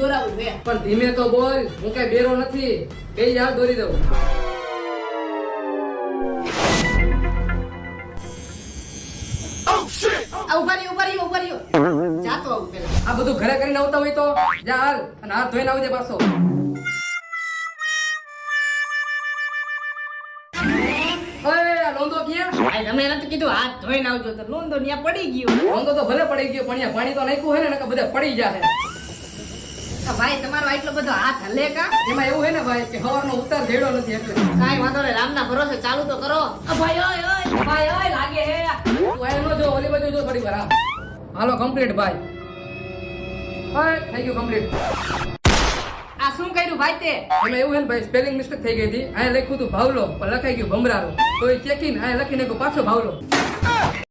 દોરાવું છે. પણ ધીમે તો બોલ, હું કઈ બેરો નથી. બે યાર દોરી દઉં. ઉભા રહ્યો. જાતો આવું પેલા. આ બધું ઘરે કરીને આવતા હોય તો જા હાલ અને હાથ ધોઈને આવજે પાછો. ઓય આ લોંદો ક્યાં? ભાઈ તમે નથી કીધું હાથ ધોઈને આવજો તો લોંદો ન્યા પડી ગયો. લોંદો તો ભલે પડી ગયો પણ અહીંયા પાણી તો નાખ્યું હે ને નકર બધા પડી જાહે. ભાઈ તમારો આટલો બધો હાથ હલે કા? એમાં એવું હે ને ભાઈ કે હવારનો ઉતાર જેડો નથી એટલે. કાઈ વાંધો નહીં, રામના ભરોસે ચાલુ તો કરો. ભાઈ ઓય લાગે હે. તું આય નો જો ઓલી બાજુ જો થોડી વાર હા. હાલો કમ્પ્લીટ ભાઈ. ઓય થઈ ગયું કમ્પ્લીટ. આ શું કર્યું ભાઈ તે? એમાં એવું હે ને ભાઈ સ્પેલિંગ મિસ્ટેક થઈ ગઈ હતી. અહીંયા લખ્યું હતું ભાવલો પણ લખાઈ ગયું ભમરારો. તો એ ચેકિંગ અહીંયા લખીને પાછો ભાવલો.